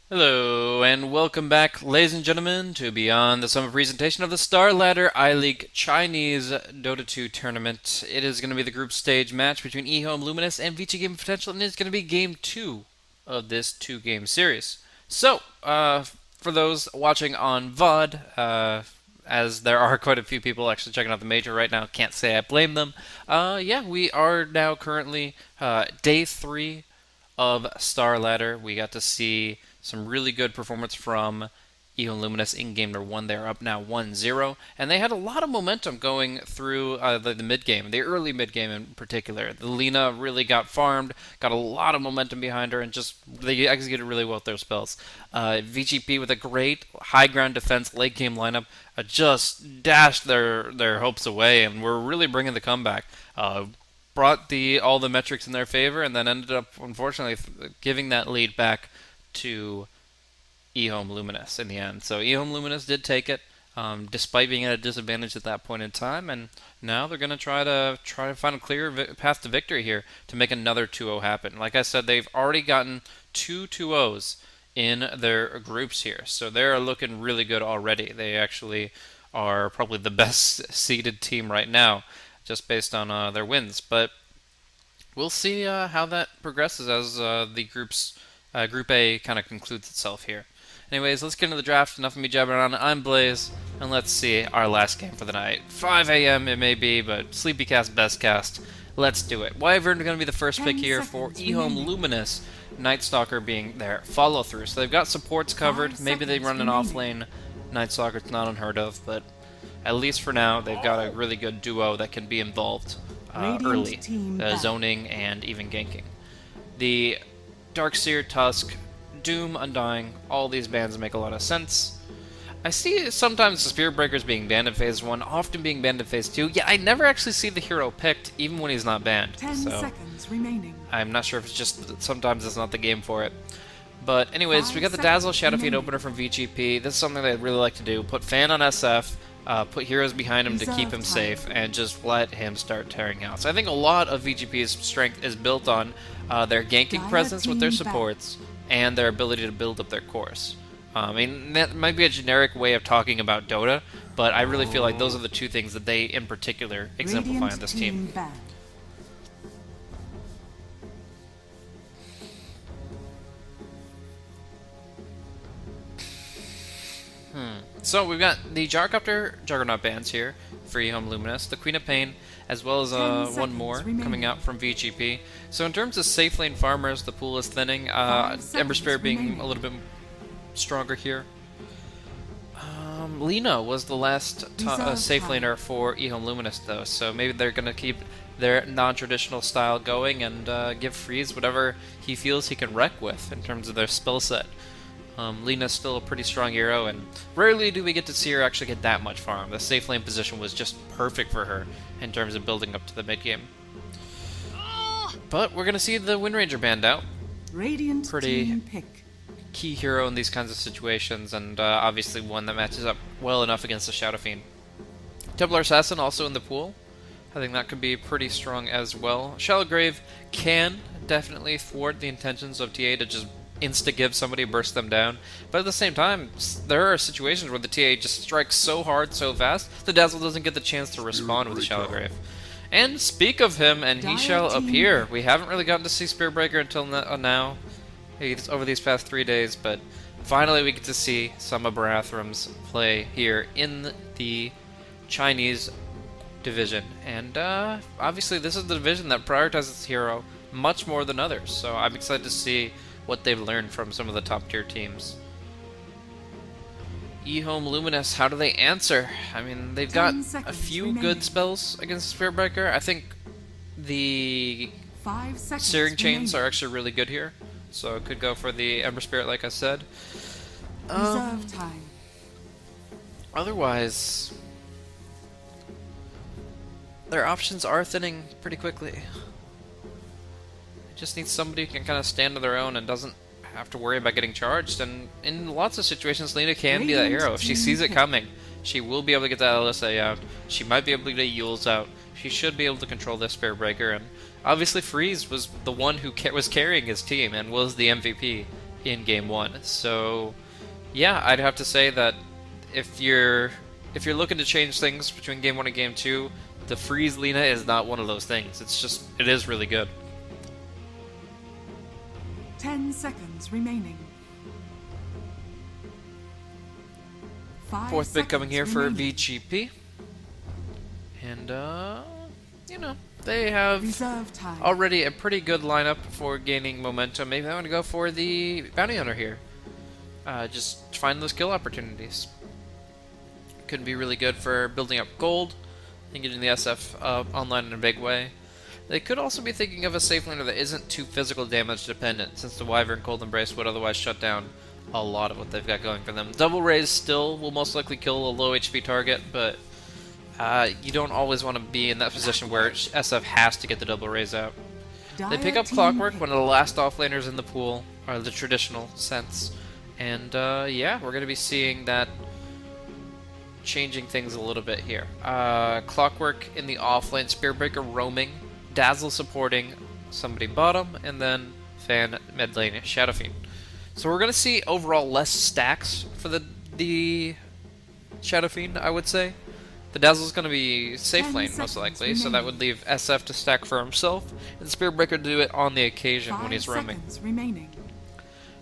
Hello, and welcome back, ladies and gentlemen, to Beyond the Summer presentation of the Star Ladder I-League Chinese Dota 2 tournament. It is going to be the group stage match between EHOME, Luminous, and VG.P Potential, and it's going to be Game 2 of this two-game series. So, for those watching on VOD, as there are quite a few people actually checking out the major right now, can't say I blame them. Yeah, we are now currently day 3 of Star Ladder. We got to see some really good performance from EHOME Luminous in game number 1. They're up now 1-0, and they had a lot of momentum going through the mid-game, the early mid-game in particular. The Lina really got farmed, got a lot of momentum behind her, and just they executed really well with their spells. VG.P with a great high ground defense late game lineup just dashed their hopes away, and were really bringing the comeback. Brought all the metrics in their favor, and then ended up, unfortunately, giving that lead back to EHOME Luminous in the end. So EHOME Luminous did take it, despite being at a disadvantage at that point in time, and now they're going to try to find a clear path to victory here to make another 2-0 happen. Like I said, they've already gotten 2 2-0s in their groups here, so they're looking really good already. They actually are probably the best seeded team right now, just based on their wins. But we'll see how that progresses as the Group A kind of concludes itself here. Anyways, let's get into the draft. Enough of me jabbering on. I'm Blaze, and let's see our last game for the night. 5 a.m. it may be, but sleepy cast, best cast. Let's do it. Wyvern going to be the first pick here for EHOME Luminous. Night Stalker being their follow through. So they've got supports covered. Maybe they run an off lane. Night Stalker, it's not unheard of, but at least for now, they've got a really good duo that can be involved early, zoning and even ganking. The Darkseer, Tusk, Doom, Undying, all these bans make a lot of sense. I see sometimes the Spirit Breakers being banned in Phase 1, often being banned in Phase 2. Yeah, I never actually see the hero picked, even when he's not banned. 10 seconds remaining. I'm not sure if it's just that sometimes it's not the game for it. But anyways, we got the Dazzle Shadowfiend opener from VG.P. This is something that I'd really like to do. Put Fan on SF, put heroes behind him to keep him safe, and just let him start tearing out. So I think a lot of VG.P's strength is built on their ganking presence with their supports and their ability to build up their cores. I mean, that might be a generic way of talking about Dota, but I really feel like those are the two things that they, in particular, exemplify on this team. So we've got the Gyrocopter Juggernaut bands here for EHOME Luminous, the Queen of Pain, as well as one more coming out from VG.P. So in terms of safe lane farmers, the pool is thinning. Ember Spirit being a little bit stronger here. Lina was the last safe laner for EHOME Luminous though, so maybe they're going to keep their non-traditional style going and give Freeze whatever he feels he can wreck with in terms of their spell set. Lina's still a pretty strong hero, and rarely do we get to see her actually get that much farm. The safe lane position was just perfect for her in terms of building up to the mid-game. But we're going to see the Wind Ranger band out. Pretty key hero in these kinds of situations, and obviously one that matches up well enough against the Shadowfiend. Templar Assassin also in the pool. I think that could be pretty strong as well. Shallow Grave can definitely thwart the intentions of TA to just insta-give somebody, burst them down. But at the same time, there are situations where the TA just strikes so hard, so fast, the Dazzle doesn't get the chance to respond with Shallow Grave. And speak of him, and he shall appear. We haven't really gotten to see Spirit Breaker until now, over these past 3 days, but finally we get to see some of Barathram's play here in the Chinese division. And obviously this is the division that prioritizes this hero much more than others, so I'm excited to see what they've learned from some of the top tier teams. EHOME Luminous, how do they answer? I mean, they've got a few good spells against Spirit Breaker. I think the Searing Chains are actually really good here, so it could go for the Ember Spirit like I said. Otherwise, their options are thinning pretty quickly. Just needs somebody who can kind of stand on their own and doesn't have to worry about getting charged, and in lots of situations, Lina can be that hero. If she sees it coming, she will be able to get that LSA out. She might be able to get Yules out. She should be able to control this Spirit Breaker, and obviously Freeze was the one who was carrying his team and was the MVP in Game 1. So, yeah, I'd have to say that if you're looking to change things between Game 1 and Game 2, the Freeze Lina is not one of those things. It is really good. 10 seconds remaining. Fourth pick coming here for VG.P. And, you know, they have already a pretty good lineup for gaining momentum. Maybe I want to go for the Bounty Hunter here. Just find those kill opportunities. Could be really good for building up gold and getting the SF online in a big way. They could also be thinking of a safe laner that isn't too physical damage dependent, since the Wyvern Cold Embrace would otherwise shut down a lot of what they've got going for them. Double Raise still will most likely kill a low HP target, but you don't always want to be in that position where SF has to get the Double Raise out. They pick up Clockwork, one of the last offlaners in the pool, or the traditional sense. And yeah, we're going to be seeing that changing things a little bit here. Clockwork in the offlane, Spirit Breaker roaming, Dazzle supporting somebody bottom, and then Fan mid lane, Shadow Fiend. So we're going to see overall less stacks for the Shadow Fiend, I would say. The Dazzle's going to be safe lane, most likely, so that would leave SF to stack for himself, and the Spirit Breaker to do it on the occasion when he's roaming.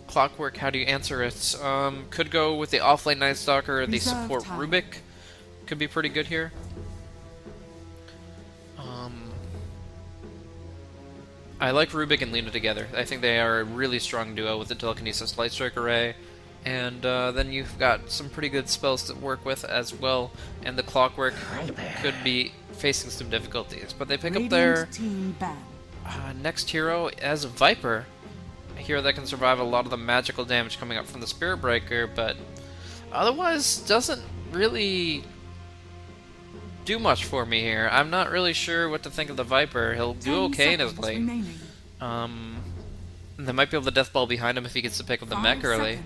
Clockwork, how do you answer it? Could go with the offlane Night Stalker, the support Rubik. Could be pretty good here. I like Rubik and Lina together. I think they are a really strong duo with the Telekinesis Light Strike Array. And then you've got some pretty good spells to work with as well. And the Clockwork could be facing some difficulties. But they pick up their next hero as a Viper. A hero that can survive a lot of the magical damage coming up from the Spirit Breaker, but otherwise doesn't really do much for me here. I'm not really sure what to think of the Viper. He'll do okay in his lane. They might be able to Death Ball behind him if he gets to pick up the mech early.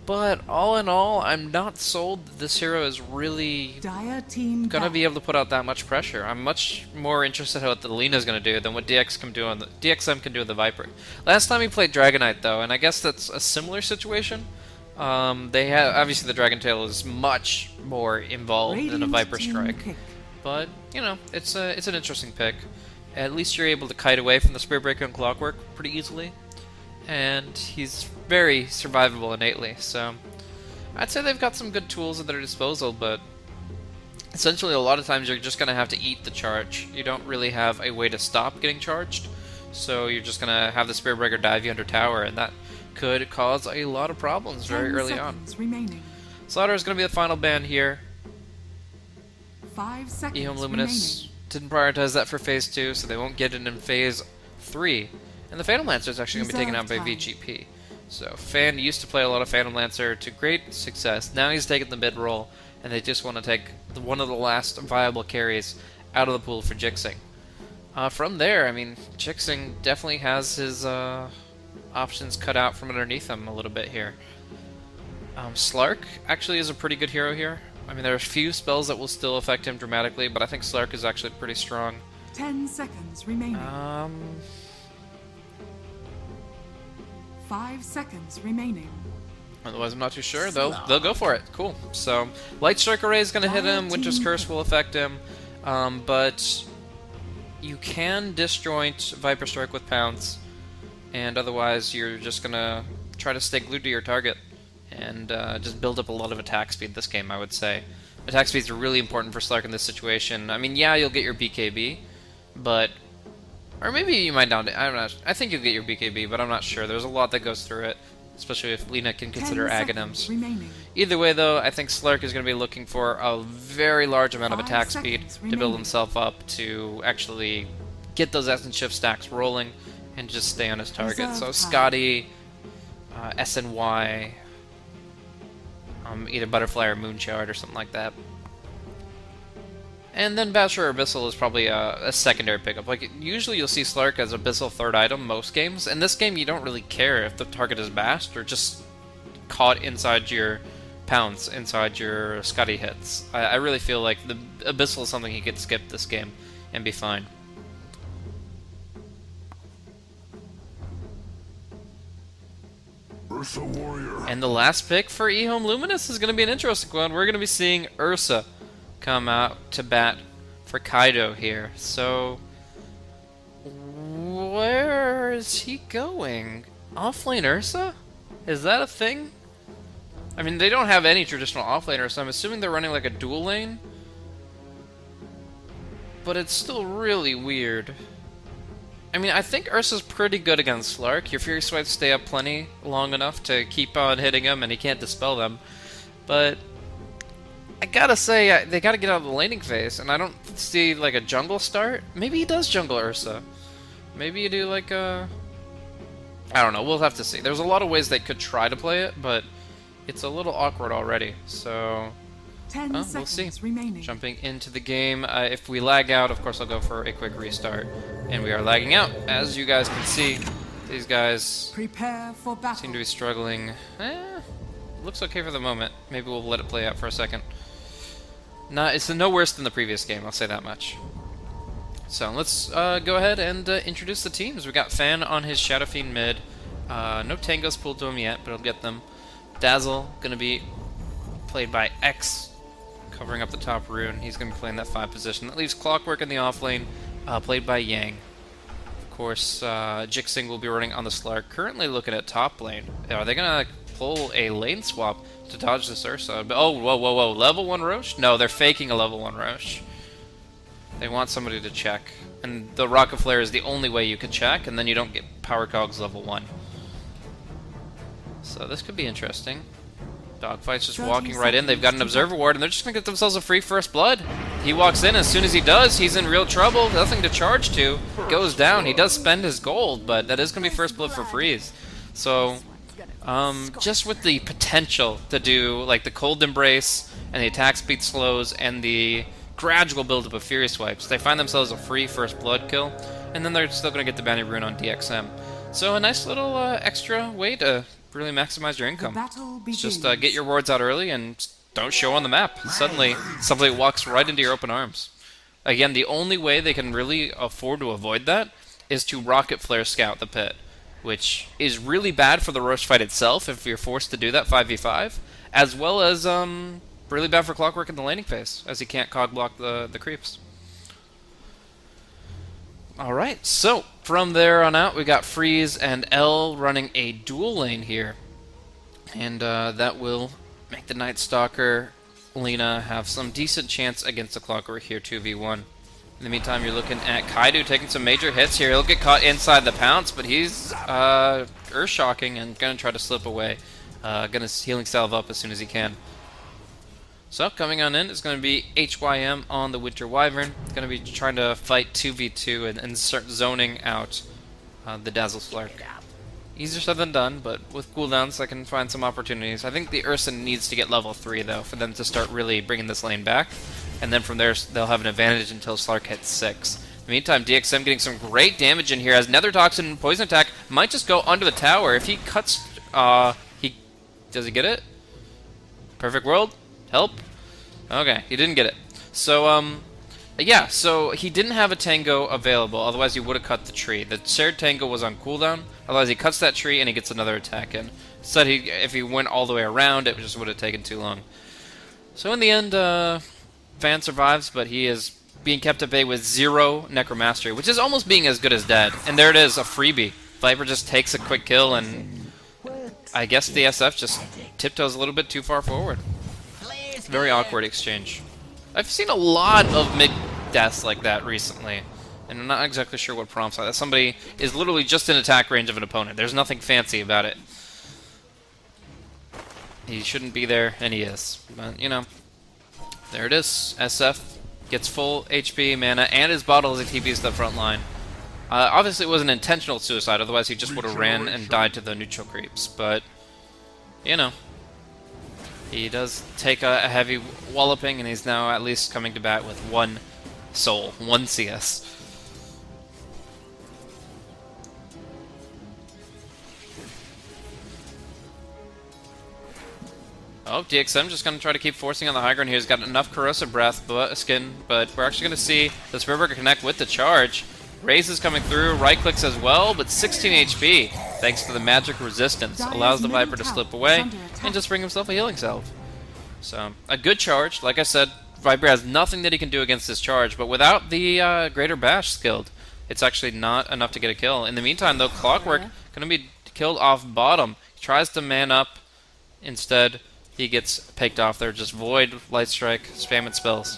But all in all, I'm not sold that this hero is really gonna be able to put out that much pressure. I'm much more interested in what the Lina's gonna do than what DXM can do on the Viper. Last time he played Dragonite though, and I guess that's a similar situation. They have obviously the Dragon Tail is much more involved than a Viper Strike, but you know it's an interesting pick. At least you're able to kite away from the Spirit Breaker and Clockwork pretty easily, and he's very survivable innately. So I'd say they've got some good tools at their disposal, but essentially a lot of times you're just gonna have to eat the charge. You don't really have a way to stop getting charged, so you're just gonna have the Spirit Breaker dive you under tower, and that could cause a lot of problems very early on. Slaughter is going to be the final ban here. 5 seconds EHOME Luminous didn't prioritize that for Phase 2, so they won't get it in Phase 3. And the Phantom Lancer is actually going to be taken out by VG.P. So Fan used to play a lot of Phantom Lancer to great success. Now he's taking the mid role, and they just want to take one of the last viable carries out of the pool for Jixing. From there, I mean, Jixing definitely has his options cut out from underneath him a little bit here. Slark actually is a pretty good hero here. I mean, there are a few spells that will still affect him dramatically, but I think Slark is actually pretty strong. 10 seconds remaining. 5 seconds remaining. Otherwise, I'm not too sure. They'll go for it. Cool. So, Light Strike Array is going to hit him. Winter's Curse will affect him. But you can disjoint Viper Strike with Pounce. And otherwise, you're just going to try to stay glued to your target and just build up a lot of attack speed this game, I would say. Attack speeds are really important for Slark in this situation. I mean, yeah, you'll get your BKB, but... Or maybe you might not... I think you'll get your BKB, but I'm not sure. There's a lot that goes through it, especially if Lina can consider Aghanims. Either way, though, I think Slark is going to be looking for a very large amount of attack speed to build himself up to actually get those Essence Shift stacks rolling and just stay on his target. So Scotty, SNY, either Butterfly or Moonshard or something like that. And then Basher or Abyssal is probably a secondary pickup. Like, usually you'll see Slark as Abyssal third item most games. In this game, you don't really care if the target is bashed or just caught inside your pounds, inside your Scotty hits. I really feel like the Abyssal is something he could skip this game and be fine. Ursa Warrior. And the last pick for EHOME Luminous is going to be an interesting one. We're going to be seeing Ursa come out to bat for Kaido here. So, where is he going? Offlane Ursa? Is that a thing? I mean, they don't have any traditional offlaner, so I'm assuming they're running like a dual lane. But it's still really weird. I mean, I think Ursa's pretty good against Slark. Your Fury Swipes stay up plenty long enough to keep on hitting him, and he can't dispel them. But I gotta say, they gotta get out of the laning phase, and I don't see like a jungle start. Maybe he does jungle Ursa. Maybe you do like a... I don't know, we'll have to see. There's a lot of ways they could try to play it, but it's a little awkward already, so... 10 we'll seconds see. remaining. Jumping into the game. If we lag out, of course I'll go for a quick restart. And we are lagging out. As you guys can see, these guys Prepare for battle. seem to be struggling. Looks okay for the moment. Maybe we'll let it play out for a second. It's no worse than the previous game, I'll say that much. So let's go ahead and introduce the teams. We got Fan on his Shadow Fiend mid. No Tangos pulled to him yet, but he'll get them. Dazzle, gonna be played by X, covering up the top rune. He's going to be playing that 5 position. That leaves Clockwork in the off lane, played by Yang. Of course, Jixing will be running on the Slark. Currently looking at top lane. Are they going to pull a lane swap to dodge this Ursa? Oh, whoa. Level 1 Roche? No, they're faking a level 1 Roche. They want somebody to check. And the Rocket Flare is the only way you can check, and then you don't get Power Cogs level 1. So this could be interesting. Dogfight's just walking right in. They've got an Observer Ward, and they're just going to get themselves a free first blood. He walks in. As soon as he does, he's in real trouble. Nothing to charge to. Goes down. He does spend his gold, but that is going to be first blood for freeze. So, just with the potential to do like the Cold Embrace and the attack speed slows and the gradual buildup of Fury Swipes, they find themselves a free first blood kill, and then they're still going to get the Bounty Rune on DXM. So a nice little extra way to really maximize your income. Just get your wards out early and don't show on the map. Suddenly, somebody walks right into your open arms. Again, the only way they can really afford to avoid that is to Rocket Flare scout the pit, which is really bad for the Roche fight itself if you're forced to do that 5v5, as well as really bad for Clockwork in the laning phase, as he can't cog block the creeps. Alright, so from there on out, we got Freeze and L running a dual lane here. And that will make the Night Stalker, Lena, have some decent chance against the Clockwork here, 2v1. In the meantime, you're looking at Kaido taking some major hits here. He'll get caught inside the pounce, but he's Earth-shocking and going to try to slip away. Going to healing salve up as soon as he can. So, coming on in is going to be HYM on the Winter Wyvern. Going to be trying to fight 2v2 and start zoning out the Dazzle Slark. Easier said than done, but with cooldowns I can find some opportunities. I think the Ursa needs to get level 3 though, for them to start really bringing this lane back. And then from there they'll have an advantage until Slark hits 6. In the meantime, DXM getting some great damage in here as Nether Toxin and Poison Attack might just go under the tower. If he cuts, does he get it? Perfect World? Help? Okay, he didn't get it. So, yeah, so he didn't have a Tango available, otherwise he would have cut the tree. The shared Tango was on cooldown, otherwise he cuts that tree and he gets another attack in. Instead, if he went all the way around, it just would have taken too long. So in the end, Fan survives, but he is being kept at bay with 0 Necromastery, which is almost being as good as dead. And there it is, a freebie. Viper just takes a quick kill, and I guess the SF just tiptoes a little bit too far forward. Very awkward exchange. I've seen a lot of mid-deaths like that recently, and I'm not exactly sure what prompts that. Somebody is literally just in attack range of an opponent. There's nothing fancy about it. He shouldn't be there, and he is. But, you know, there it is. SF gets full HP, mana, and his bottle as he TPs to the front line. Obviously it was an intentional suicide, otherwise he just would have ran and died to the neutral creeps, but, you know. He does take a heavy walloping, and he's now at least coming to bat with 1 soul, 1 CS. Oh, DXM just going to try to keep forcing on the high ground here. He's got enough corrosive breath, skin, but we're actually going to see the Spiritburger connect with the charge. Raze is coming through, right clicks as well, but 16 HP, thanks to the magic resistance, allows the Viper to slip away and just bring himself a healing salve. So, a good charge. Like I said, Viper has nothing that he can do against this charge, but without the Greater Bash skilled, it's actually not enough to get a kill. In the meantime, though, Clockwork going to be killed off bottom. He tries to man up. Instead, he gets picked off there. Just Void, Light Strike, spamming spells.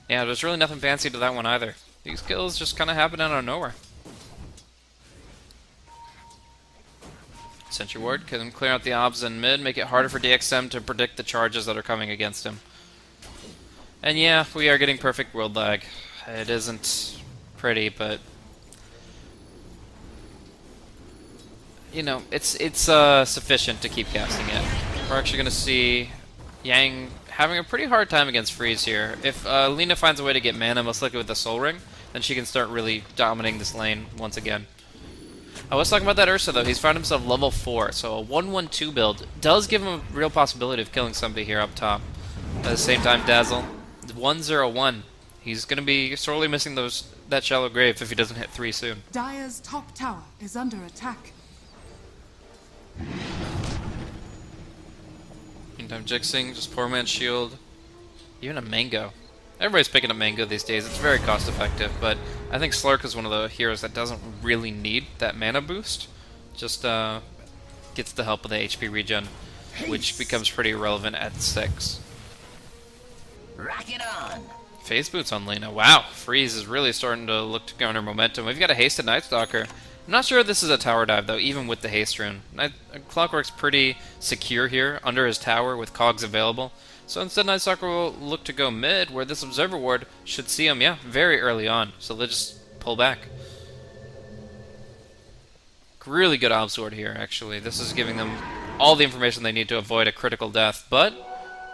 Yeah, there's really nothing fancy to that one either. These kills just kind of happen out of nowhere. Sentry Ward can clear out the obs in mid, make it harder for DXM to predict the charges that are coming against him. And yeah, we are getting perfect world lag. It isn't pretty, but you know, it's sufficient to keep casting it. We're actually going to see Yang having a pretty hard time against Freeze here. If Lina finds a way to get mana, most likely with the Soul Ring, then she can start really dominating this lane once again. I was talking about that Ursa, though. He's found himself level 4, so a 1-1-2 build does give him a real possibility of killing somebody here up top. At the same time, Dazzle, 1-0-1. He's going to be sorely missing that shallow grave if he doesn't hit 3 soon. Dire's top tower is under attack. Meantime, Jixing, just poor man's shield. Even a Mango. Everybody's picking up Mango these days. It's very cost effective, but I think Slurk is one of the heroes that doesn't really need that mana boost. Just gets the help of the HP regen, which becomes pretty irrelevant at 6. Rock it on! Phase Boots on Lina. Wow, Freeze is really starting to look to garner momentum. We've got a Hasted Night Stalker. I'm not sure if this is a tower dive, though, even with the haste rune. Clockwork's pretty secure here, under his tower, with cogs available. So instead, Night Stalker will look to go mid, where this Observer Ward should see him, yeah, very early on. So they'll just pull back. Really good Obs Ward here, actually. This is giving them all the information they need to avoid a critical death. But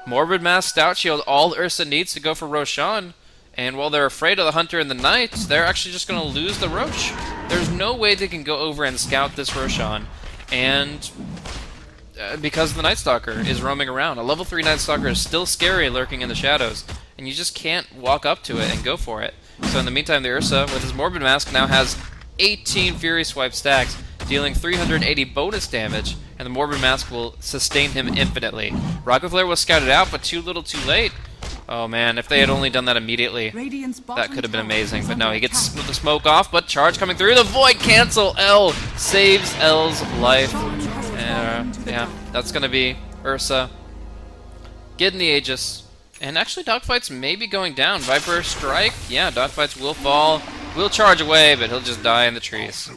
Morbid Mass, Stout Shield, all Ursa needs to go for Roshan. And while they're afraid of the Hunter and the Knight, they're actually just going to lose the Rosh. There's no way they can go over and scout this Roshan. And because the Night Stalker is roaming around. A level 3 Night Stalker is still scary lurking in the shadows. And you just can't walk up to it and go for it. So in the meantime, the Ursa, with his Morbid Mask, now has 18 Fury Swipe stacks, dealing 380 bonus damage. And the Morbid Mask will sustain him infinitely. Rocket Flare was scouted out, but too little too late. Oh man, if they had only done that immediately, that could have been amazing. But no, he gets the smoke off, but charge coming through. The Void cancel! L saves L's life. Yeah, that's going to be Ursa getting the Aegis. And actually, Dogfights may be going down. Viper Strike, yeah, Dogfights will fall. Will charge away, but he'll just die in the trees.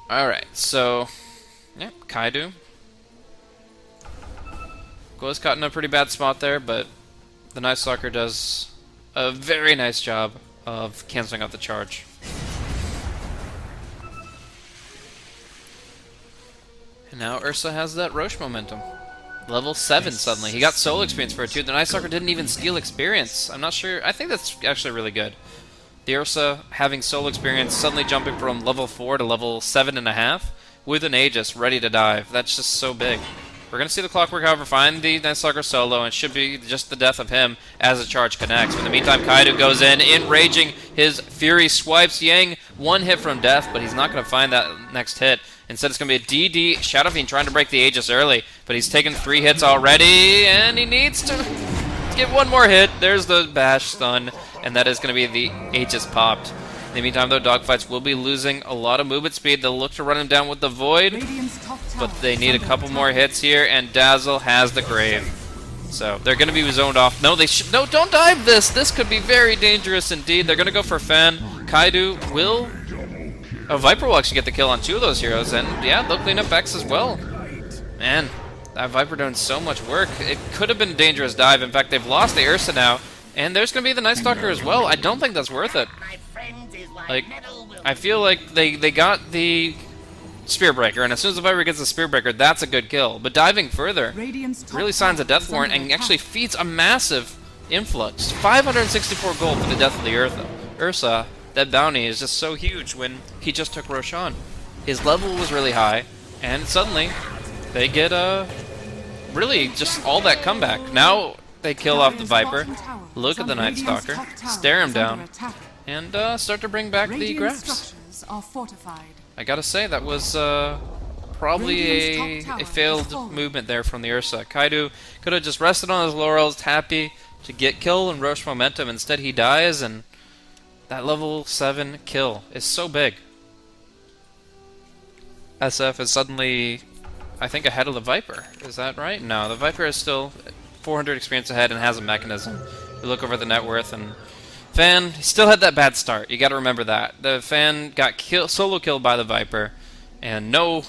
Alright, so, yeah, Kaidu. Was caught in a pretty bad spot there, but the Night Stalker does a very nice job of canceling out the charge. And now Ursa has that Rosh momentum. Level 7 suddenly. He got solo experience for it too. The Night Stalker didn't even steal experience. I'm not sure. I think that's actually really good. The Ursa having solo experience, suddenly jumping from level 4 to level 7.5 with an Aegis ready to dive. That's just so big. We're going to see the Clockwork, however, find the Night Stalker solo, and it should be just the death of him as the charge connects. But in the meantime, Kaidu goes in, enraging his Fury swipes Yang. One hit from death, but he's not going to find that next hit. Instead, it's going to be a DD Shadow Fiend trying to break the Aegis early, but he's taken 3 hits already, and he needs to get one more hit. There's the Bash stun, and that is going to be the Aegis popped. In the meantime, though, Dogfights will be losing a lot of movement speed. They'll look to run him down with the Void, but they need a couple more hits here, and Dazzle has the Grave. So they're going to be zoned off. No, no, don't dive this. This could be very dangerous indeed. They're going to go for Fan. Kaidu will... Oh, Viper will actually get the kill on 2 of those heroes, and yeah, they'll clean up X as well. Man, that Viper doing so much work. It could have been a dangerous dive. In fact, they've lost the Ursa now, and there's going to be the Night Stalker as well. I don't think that's worth it. Like, I feel like they got the Spear Breaker, and as soon as the Viper gets the Spear Breaker, that's a good kill. But diving further, Radiant's top really signs a tower death is warrant under and attack. actually feeds a massive influx. 564 gold for the death of the Ursa. That bounty is just so huge when he just took Roshan. His level was really high, and suddenly they get really just all that comeback. Now they kill off the Dire's Viper, bottom tower look is at the under Night Radiant's Stalker, top tower stare him is under down, attack. and start to bring back the Radiant graphs. structures are fortified. I gotta say, that was probably Radiant's top a tower failed is falling. movement there from the Ursa. Kaido could have just rested on his laurels, happy to get kill and rush momentum. Instead, he dies, and that level 7 kill is so big. SF is suddenly, I think, ahead of the Viper. Is that right? No, the Viper is still 400 experience ahead and has a mechanism. You look over the net worth, and Fan, he still had that bad start. You gotta remember that. The Fan got solo killed by the Viper, and no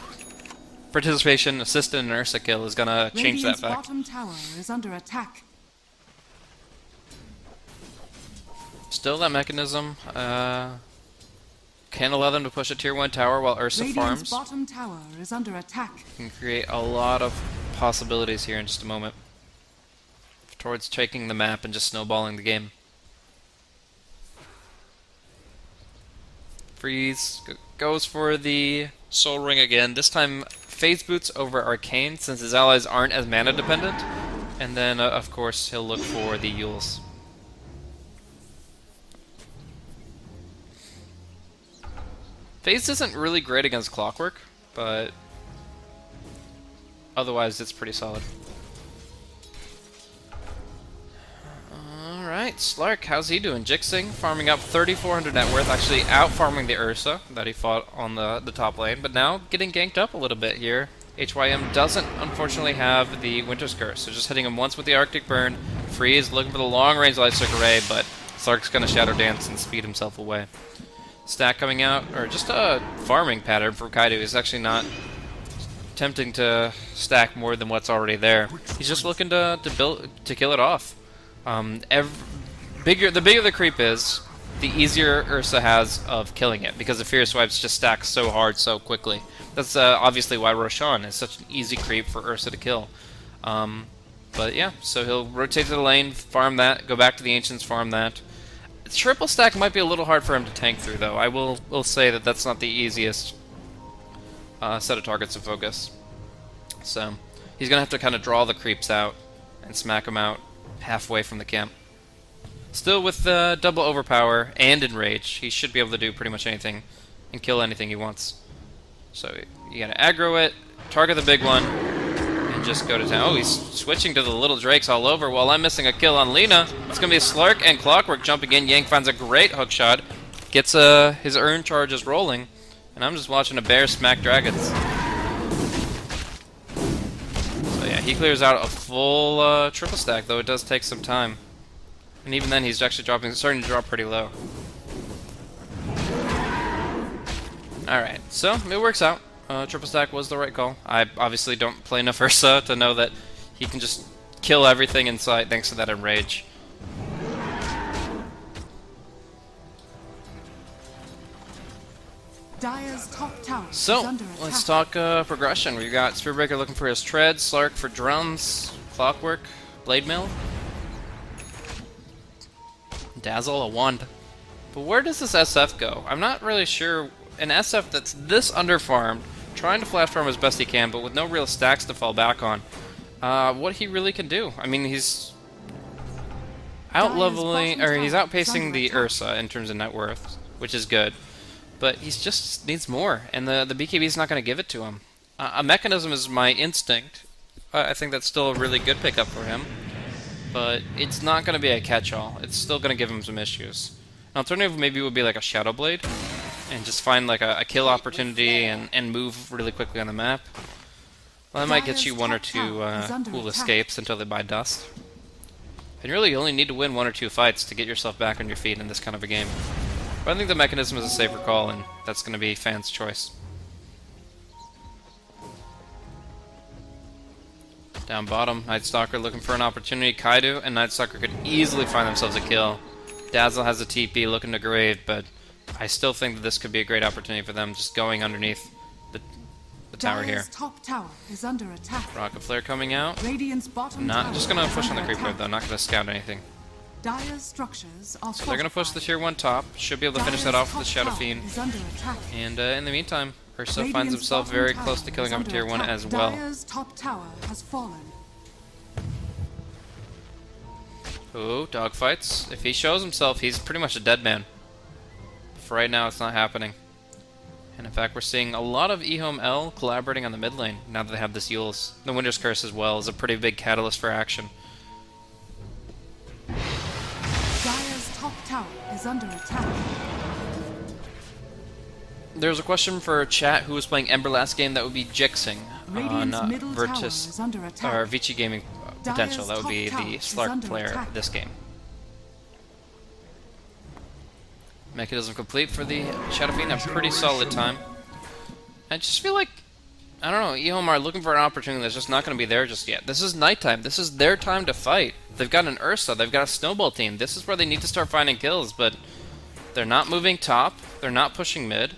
participation, assist, and Ursa kill is gonna change that Radiant's fact. bottom tower is under attack. Still that mechanism can allow them to push a tier 1 tower while Ursa Radiant's farms. bottom tower is under attack. Can create a lot of possibilities here in just a moment towards taking the map and just snowballing the game. Freeze goes for the Soul Ring again. This time Phase Boots over Arcane since his allies aren't as mana dependent. And then, of course, he'll look for the Yules. Phase isn't really great against Clockwork, but otherwise it's pretty solid. Alright, Slark, how's he doing? Jixing, farming up 3,400 net worth, actually out-farming the Ursa that he fought on the top lane, but now getting ganked up a little bit here. HYM doesn't, unfortunately, have the Winter's Curse, so just hitting him once with the Arctic Burn. Freeze, looking for the long-range Light Strike Array, but Slark's gonna Shadow Dance and speed himself away. Stack coming out, or just a farming pattern for Kaido. He's actually not attempting to stack more than what's already there. He's just looking to kill it off. The bigger the creep is, the easier Ursa has of killing it, because the Fierce Swipes just stack so hard so quickly. That's obviously why Roshan is such an easy creep for Ursa to kill. But yeah, so he'll rotate to the lane, farm that, go back to the Ancients, farm that. Triple stack might be a little hard for him to tank through, though. I will say that that's not the easiest set of targets to focus. So he's going to have to kind of draw the creeps out and smack them out halfway from the camp. Still with double overpower and enrage, he should be able to do pretty much anything and kill anything he wants. So you got to aggro it, target the big one, and just go to town. Oh, he's switching to the little drakes all over while I'm missing a kill on Lina. It's going to be a Slark and Clockwork jumping in. Yang finds a great hook shot, gets his urn charges rolling, and I'm just watching a bear smack dragons. So yeah, he clears out a full triple stack, though it does take some time. And even then, he's actually starting to drop pretty low. Alright, so it works out. Triple stack was the right call. I obviously don't play enough Ursa to know that he can just kill everything in sight thanks to that enrage. Dire's top tower is So, under attack. let's talk progression. We've got Spearbreaker looking for his tread, Slark for drums, Clockwork, Blade Mill, Dazzle, a wand. But where does this SF go? I'm not really sure. An SF that's this underfarmed, trying to flash farm as best he can, but with no real stacks to fall back on, what he really can do. I mean, he's out-leveling, or he's outpacing the Ursa in terms of net worth, which is good. But he just needs more, and the BKB is not going to give it to him. A mechanism is my instinct. I think that's still a really good pickup for him, but it's not going to be a catch-all. It's still going to give him some issues. An alternative maybe would be like a Shadow Blade, and just find like a kill opportunity and move really quickly on the map. Well, that might get you one or two cool escapes until they buy dust. And really, you only need to win one or two fights to get yourself back on your feet in this kind of a game. But I think the mechanism is a safer call, and that's going to be fans' choice. Down bottom, Night Stalker looking for an opportunity. Kaido and Night Stalker could easily find themselves a kill. Dazzle has a TP looking to grave, but I still think that this could be a great opportunity for them, just going underneath tower here. Dire's top tower is under attack. Rocket Flare coming out. Radiant's bottom Not tower just gonna is push on the under creeper attack. though, not gonna scout anything. Dire's structures are So they're gonna push the fortified. tier 1 top. Should be able to finish that Dire's off with the top Shadow tower Fiend. is under attack. And in the meantime, Ursa finds Radiant's himself bottom very tower close to killing is off under tier 1 attack. as well. Dire's top tower has fallen. Ooh, dogfights. If he shows himself, he's pretty much a dead man. For right now, it's not happening. And in fact, we're seeing a lot of EHOME.L collaborating on the mid lane now that they have this Yule's. The Winter's Curse as well is a pretty big catalyst for action. Dire's top tower is under attack. There's a question for chat who was playing Ember last game. That would be Jixing on Radiant's middle tower Virtus is under attack. or VG Gaming potential. That would be top tower the is Slark under player attack. this game. Mechanism complete for the Shadow Fiend. A pretty solid time. I just feel like, I don't know, EHOME are looking for an opportunity that's just not going to be there just yet. This is nighttime. This is their time to fight. They've got an Ursa. They've got a Snowball team. This is where they need to start finding kills, but they're not moving top. They're not pushing mid.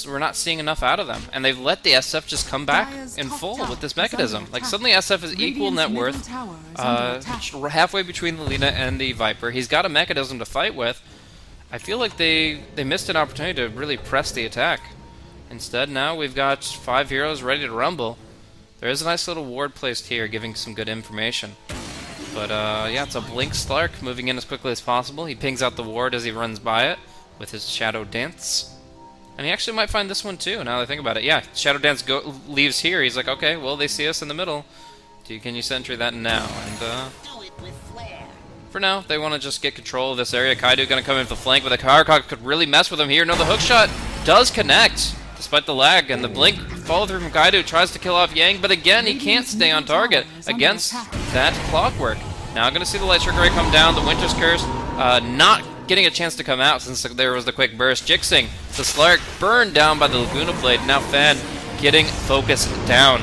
We're not seeing enough out of them. And they've let the SF just come back Dire's in top full tower with this is under mechanism. Like, attack. suddenly SF is equal Radiant's net middle worth. tower is under attack. Halfway between the Lina and the Viper. He's got a mechanism to fight with. I feel like they missed an opportunity to really press the attack. Instead, now we've got 5 heroes ready to rumble. There is a nice little ward placed here, giving some good information. But, yeah, it's a Blink Slark moving in as quickly as possible. He pings out the ward as he runs by it with his Shadow Dance. And he actually might find this one too, now that I think about it. Yeah, Shadow Dance leaves here. He's like, okay, well, they see us in the middle. Can you sentry that now? And, Do it with flair. for now, they want to just get control of this area. Kaido going to come in for the flank, but the Karakok could really mess with him here. No, the hook shot does connect, despite the lag, and the blink follow through from Kaido tries to kill off Yang, but again, he can't stay on target against that clockwork. Now, going to see the Light Trigger Ray come down, the Winter's Curse not getting a chance to come out since there was the quick burst. Jixing, the Slark burned down by the Laguna Blade. Now Fan getting focused down.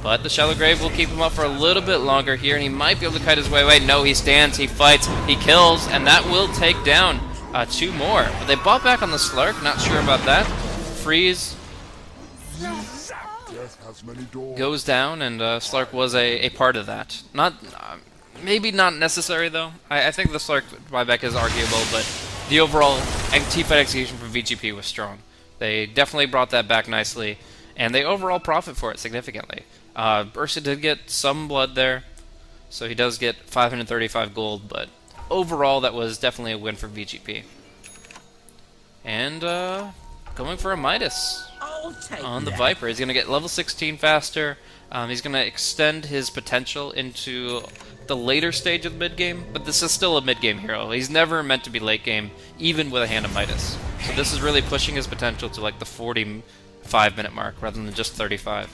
But the Shallow Grave will keep him up for a little bit longer here, and he might be able to kite his way away. No, he stands, he fights, he kills, and that will take down 2 more. But they bought back on the Slark, not sure about that. Freeze goes down, and Slark was a part of that. Maybe not necessary, though. I think the Slark buyback is arguable, but the overall teamfight execution from VG.P was strong. They definitely brought that back nicely, and they overall profit for it significantly. Ursa did get some blood there, so he does get 535 gold, but overall that was definitely a win for VG.P. And going for a Midas on the Viper. He's going to get level 16 faster. He's going to extend his potential into the later stage of the mid-game, but this is still a mid-game hero. He's never meant to be late-game, even with a Hand of Midas. So this is really pushing his potential to like the 45-minute mark, rather than just 35.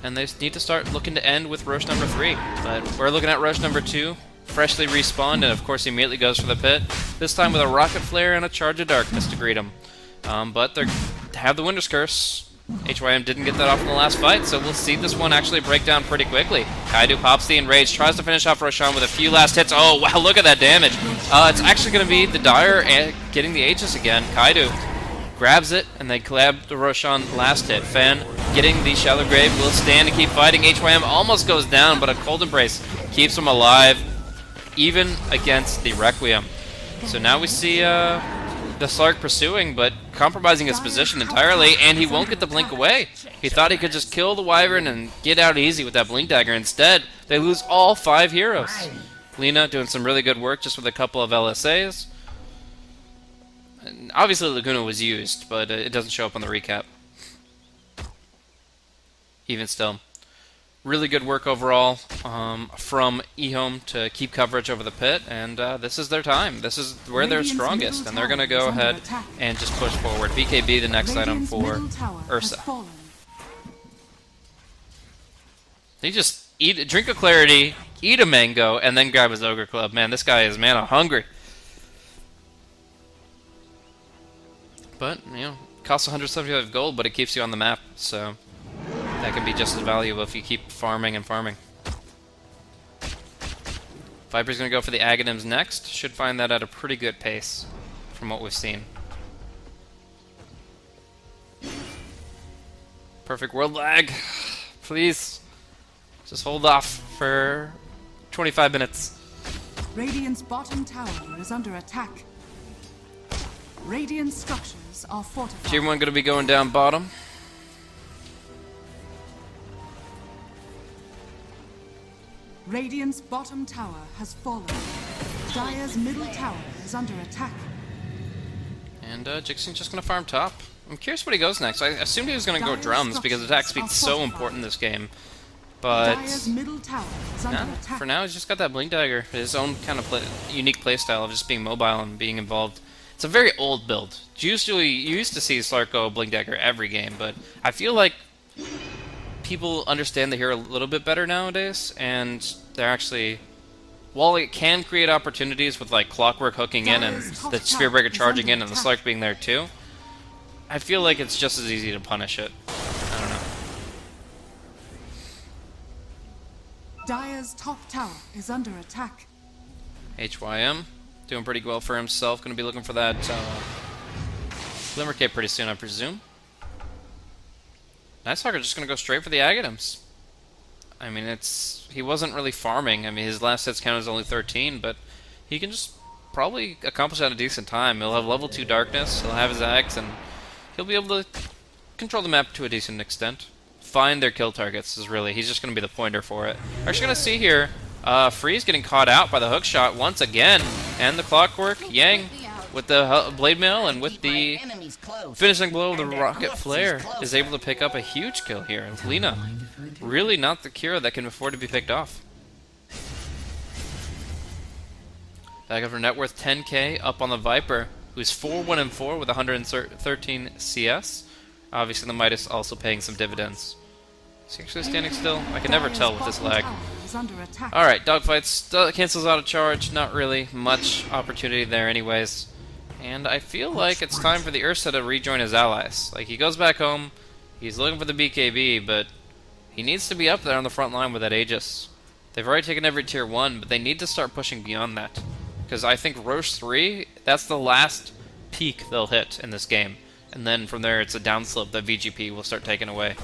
And they need to start looking to end with Roche number 3. But we're looking at Roche number 2, freshly respawned, and of course he immediately goes for the pit. This time with a Rocket Flare and a Charge of Darkness to greet him. But they have the Winter's Curse. HYM didn't get that off in the last fight, so we'll see this one actually break down pretty quickly. Kaido pops the Enrage, tries to finish off Roshan with a few last hits. Oh, wow, look at that damage. It's actually going to be the Dire getting the Aegis again. Kaido grabs it, and they collab the Roshan last hit. Fan getting the Shallow Grave, will stand and keep fighting. HYM almost goes down, but a Cold Embrace keeps him alive, even against the Requiem. So now we see the Slark pursuing, but compromising his position entirely, and he won't get the blink away. He thought he could just kill the Wyvern and get out easy with that blink dagger. Instead, they lose all 5 heroes. Lina doing some really good work just with a couple of LSAs. And obviously Laguna was used, but it doesn't show up on the recap. Even still. Really good work overall from EHOME to keep coverage over the pit, and this is their time. This is where they're strongest, and they're going to go ahead and just push forward. BKB, the next item for Ursa. They just drink a Clarity, eat a mango, and then grab his Ogre Club. Man, this guy is mana hungry. But, you know, costs 175 gold, but it keeps you on the map, so that can be just as valuable if you keep farming and farming. Viper's going to go for the Aghanims next. Should find that at a pretty good pace from what we've seen. Perfect world lag. Please. Just hold off for 25 minutes. Radiant's bottom tower is under attack. Radiant structures are fortified. Tier 1 gonna be going down bottom. Radiant's bottom tower has fallen. Dire's middle tower is under attack. And Jixing's just gonna farm top. I'm curious what he goes next. I assumed he was gonna go drums because attack speed's so important in this game. But Dire's middle tower is under nah, attack. for now he's just got that blink dagger. His own kind of unique playstyle of just being mobile and being involved. It's a very old build. You used to see Slark go blink dagger every game, but I feel like people understand the hero a little bit better nowadays, and they're actually, while it can create opportunities with like Clockwork hooking in and the Spearbreaker charging in and the Slark being there too, I feel like it's just as easy to punish it. I don't know. Dire's top tower is under attack. HYM doing pretty well for himself. Going to be looking for that Glimmer Cape pretty soon, I presume. Nice Hawker just going to go straight for the Aghanims. I mean, he wasn't really farming. I mean, his last hits count is only 13, but he can just probably accomplish that in a decent time. He'll have level 2 Darkness, he'll have his Axe, and he'll be able to control the map to a decent extent. Find their kill targets is really, he's just going to be the pointer for it. We're actually going to see here, Freeze getting caught out by the hook shot once again, and the Clockwork, Yang with the Blade Mail and with the finishing blow of the Rocket Flare is able to pick up a huge kill here. And Lina, really not the Kira that can afford to be picked off. Back up for net worth 10k, up on the Viper, who's 4-1-4 with 113 CS. Obviously the Midas also paying some dividends. Is he actually standing still? I can never tell with this lag. Alright, dogfights, cancels out a charge, not really much opportunity there anyways. And I feel like it's time for the Ursa to rejoin his allies. Like, he goes back home, he's looking for the BKB, but he needs to be up there on the front line with that Aegis. They've already taken every tier 1, but they need to start pushing beyond that. Because I think Roche 3, that's the last peak they'll hit in this game. And then from there, it's a downslope that VG.P will start taking away.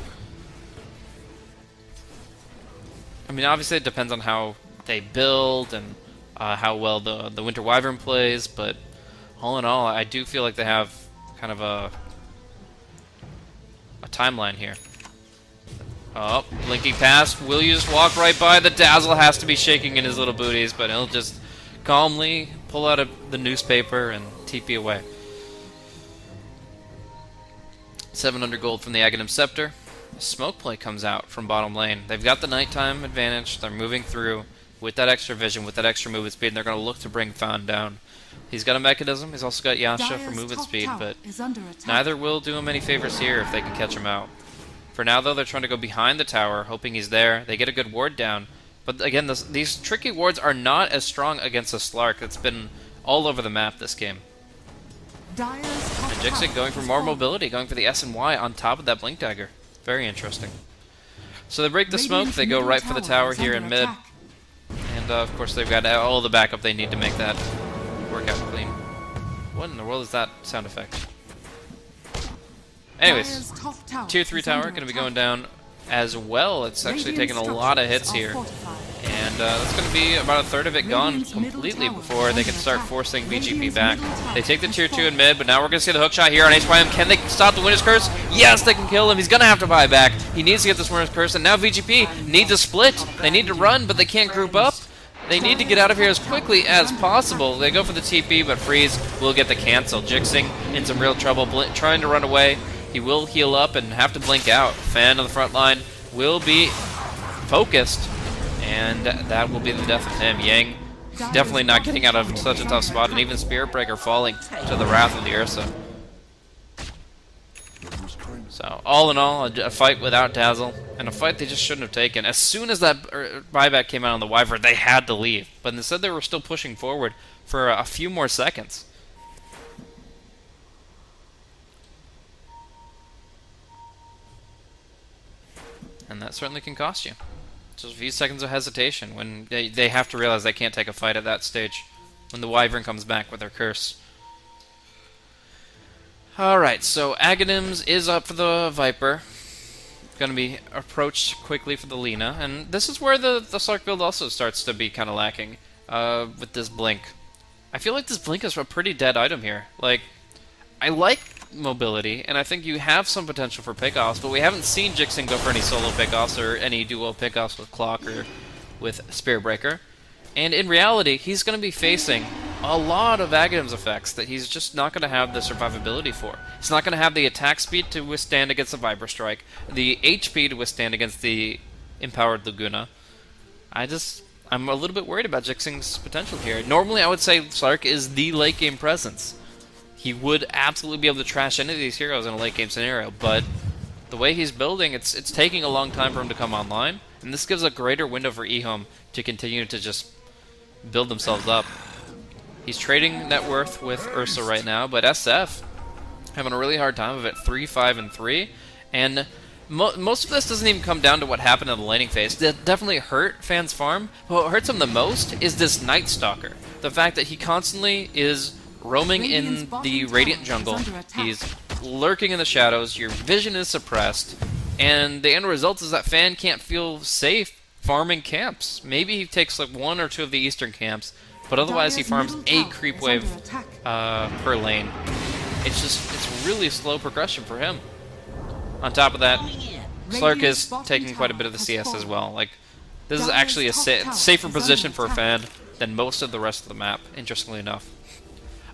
I mean, obviously it depends on how they build and how well the Winter Wyvern plays, but all in all, I do feel like they have kind of a timeline here. Oh, blinking past. Will you just walk right by? The Dazzle has to be shaking in his little booties, but he'll just calmly pull out the newspaper and TP away. 700 gold from the Aghanim Scepter. Smoke play comes out from bottom lane. They've got the nighttime advantage. They're moving through with that extra vision, with that extra movement speed, and they're going to look to bring Fawn down. He's got a mechanism. He's also got Yasha for movement speed, but neither will do him any favors here if they can catch him out. For now, though, they're trying to go behind the tower, hoping he's there. They get a good ward down. But again, these tricky wards are not as strong against a Slark that's been all over the map this game. And Jixig going for more mobility, going for the S and Y on top of that Blink Dagger. Very interesting. So they break the smoke, they go right for the tower here in mid. And of course they've got all the backup they need to make that work out clean. What in the world is that sound effect? Anyways, tier 3 tower going to be going down as well. It's actually taking a lot of hits here. And that's going to be about a third of it gone completely before they can start forcing VG.P back. They take the tier 2 in mid, but now we're going to see the hookshot here on HYM. Can they stop the Winter's Curse? Yes, they can kill him. He's going to have to buy back. He needs to get this Winter's Curse, and now VG.P need to split. They need to run, but they can't group up. They need to get out of here as quickly as possible. They go for the TP, but Freeze will get the cancel. Jixing in some real trouble, trying to run away. He will heal up and have to blink out. Fan on the front line will be focused, and that will be the death of him. Yang definitely not getting out of such a tough spot, and even Spiritbreaker falling to the wrath of the Ursa. So, all in all, a fight without Dazzle, and a fight they just shouldn't have taken. As soon as that buyback came out on the Wyvern, they had to leave. But instead they were still pushing forward for a few more seconds. And that certainly can cost you. Just a few seconds of hesitation when they have to realize they can't take a fight at that stage. When the Wyvern comes back with their curse. Alright, so Aghanims is up for the Viper. going to be approached quickly for the Lina, and this is where the Slark build also starts to be kind of lacking with this Blink. I feel like this Blink is a pretty dead item here. Like, I like mobility, and I think you have some potential for pickoffs, but we haven't seen Jixing go for any solo pickoffs or any duo pickoffs with Clock or with Spirit Breaker. And in reality, he's going to be facing a lot of Aghanims effects that he's just not going to have the survivability for. He's not going to have the attack speed to withstand against the Viper Strike, the HP to withstand against the Empowered Laguna. I'm a little bit worried about Jixing's potential here. Normally, I would say Slark is the late game presence. He would absolutely be able to trash any of these heroes in a late game scenario, but the way he's building, it's taking a long time for him to come online, and this gives a greater window for EHOME to continue to just build themselves up. He's trading net worth with Ursa right now, but SF having a really hard time of it, 3-5-3, and most of this doesn't even come down to what happened in the laning phase. That definitely hurt fans' farm, but what hurts him the most is this Night Stalker. The fact that he constantly is roaming in the Radiant jungle, he's lurking in the shadows, your vision is suppressed, and the end result is that fan can't feel safe farming camps. Maybe he takes like 1 or 2 of the eastern camps, but otherwise he farms a creep wave per lane. It's really slow progression for him. On top of that, Slark is taking quite a bit of the CS as well. Like, this is actually a safer position for a fan than most of the rest of the map, interestingly enough.